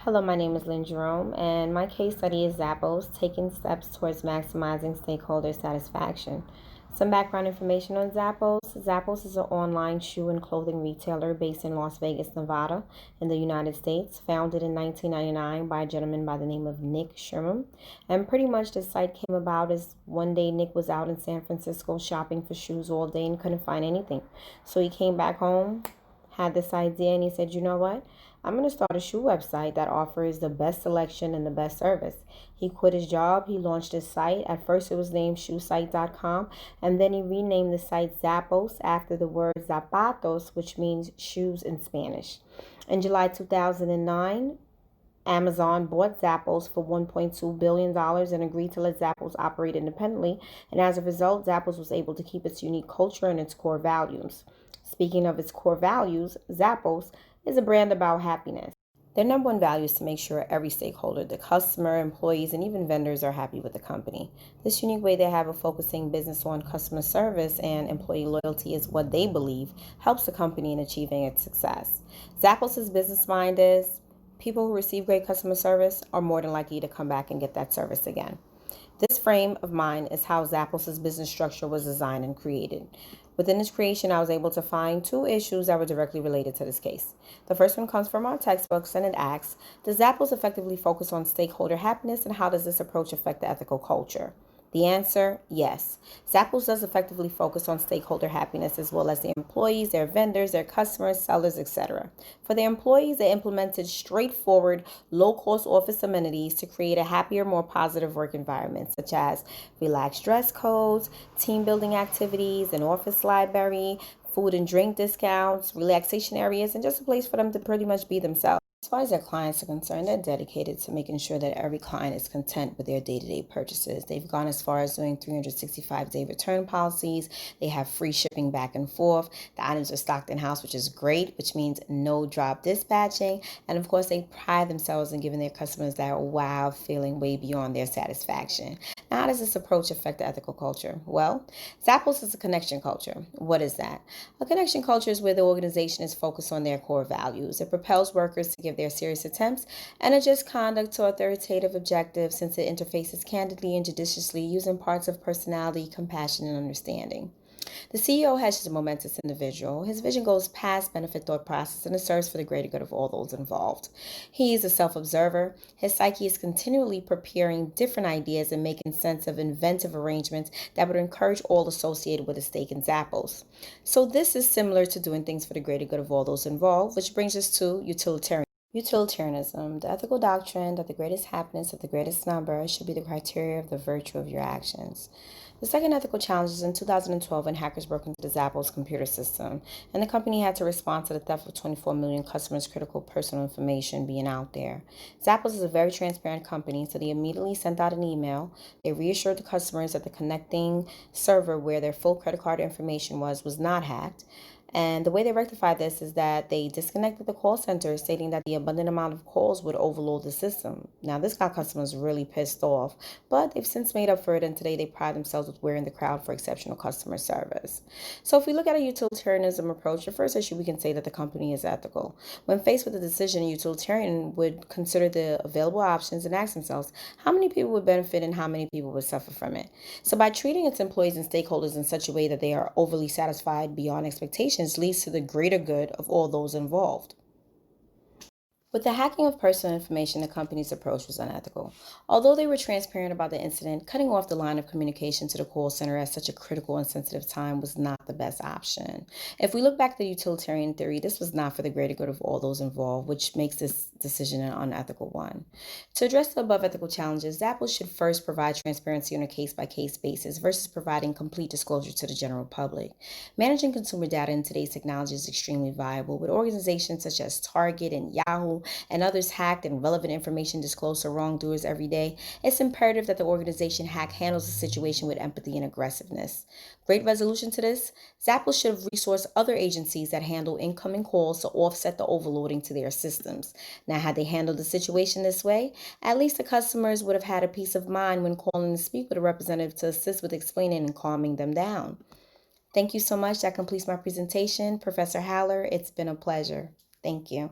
Hello, my name is Lynn Jerome, and my case study is Zappos, taking steps towards maximizing stakeholder satisfaction. Some background information on Zappos. Zappos is an online shoe and clothing retailer based in Las Vegas, Nevada, in the United States, founded in 1999 by a gentleman by the name of Nick Sherman. And pretty much the site came about as one day Nick was out in San Francisco shopping for shoes all day and couldn't find anything. So he came back home, had this idea, and he said, you know what? I'm going to start a shoe website that offers the best selection and the best service. He quit his job. He launched his site. At first, it was named shoesite.com, and then he renamed the site Zappos after the word zapatos, which means shoes in Spanish. In July 2009, Amazon bought Zappos for $1.2 billion and agreed to let Zappos operate independently. And as a result, Zappos was able to keep its unique culture and its core values. Speaking of its core values, Zappos is a brand about happiness. Their number one value is to make sure every stakeholder, the customer, employees, and even vendors are happy with the company. This unique way they have of focusing business on customer service and employee loyalty is what they believe helps the company in achieving its success. Zappos' business mind is people who receive great customer service are more than likely to come back and get that service again. This frame of mind is how Zappos' business structure was designed and created. Within its creation, I was able to find two issues that were directly related to this case. The first one comes from our textbooks, and it asks, does Zappos effectively focus on stakeholder happiness, and how does this approach affect the ethical culture? The answer, yes. Zappos does effectively focus on stakeholder happiness as well as the employees, their vendors, their customers, sellers, etc. For the employees, they implemented straightforward, low-cost office amenities to create a happier, more positive work environment, such as relaxed dress codes, team-building activities, an office library, food and drink discounts, relaxation areas, and just a place for them to pretty much be themselves. As far as their clients are concerned, they're dedicated to making sure that every client is content with their day-to-day purchases. They've gone as far as doing 365-day return policies. They have free shipping back and forth. The items are stocked in-house, which is great, which means no drop dispatching. And of course, they pride themselves in giving their customers that wow feeling way beyond their satisfaction. Now, how does this approach affect the ethical culture? Well, Zappos is a connection culture. What is that? A connection culture is where the organization is focused on their core values. It propels workers to give their serious attempts and adjust conduct to authoritative objectives since it interfaces candidly and judiciously using parts of personality, compassion, and understanding. The CEO is a momentous individual. His vision goes past benefit thought process and it serves for the greater good of all those involved. He is a self-observer. His psyche is continually preparing different ideas and making sense of inventive arrangements that would encourage all associated with a stake in Zappos. So this is similar to doing things for the greater good of all those involved, which brings us to utilitarianism, the ethical doctrine that the greatest happiness of the greatest number should be the criteria of the virtue of your actions. The second ethical challenge is in 2012 when hackers broke into the Zappos computer system, and the company had to respond to the theft of 24 million customers' critical personal information being out there. Zappos is a very transparent company, so they immediately sent out an email. They reassured the customers that the connecting server where their full credit card information was not hacked. And the way they rectified this is that they disconnected the call center, stating that the abundant amount of calls would overload the system. Now, this got customers really pissed off, but they've since made up for it, and today they pride themselves with wearing the crowd for exceptional customer service. So if we look at a utilitarianism approach, the first issue we can say that the company is ethical. When faced with a decision, a utilitarian would consider the available options and ask themselves, how many people would benefit and how many people would suffer from it? So by treating its employees and stakeholders in such a way that they are overly satisfied beyond expectations, leads to the greater good of all those involved. With the hacking of personal information, the company's approach was unethical. Although they were transparent about the incident, cutting off the line of communication to the call center at such a critical and sensitive time was not the best option. If we look back at the utilitarian theory, this was not for the greater good of all those involved, which makes this decision an unethical one. To address the above ethical challenges, Zappos should first provide transparency on a case-by-case basis versus providing complete disclosure to the general public. Managing consumer data in today's technology is extremely viable, with organizations such as Target and Yahoo and others hacked and relevant information disclosed to wrongdoers every day. It's imperative that the organization handles the situation with empathy and aggressiveness. Great resolution to this: Zappos should have resourced other agencies that handle incoming calls to offset the overloading to their systems. Now, had they handled the situation this way, at least the customers would have had a peace of mind when calling to speak with a representative to assist with explaining and calming them down. Thank you so much. That completes my presentation. Professor Haller, it's been a pleasure. Thank you.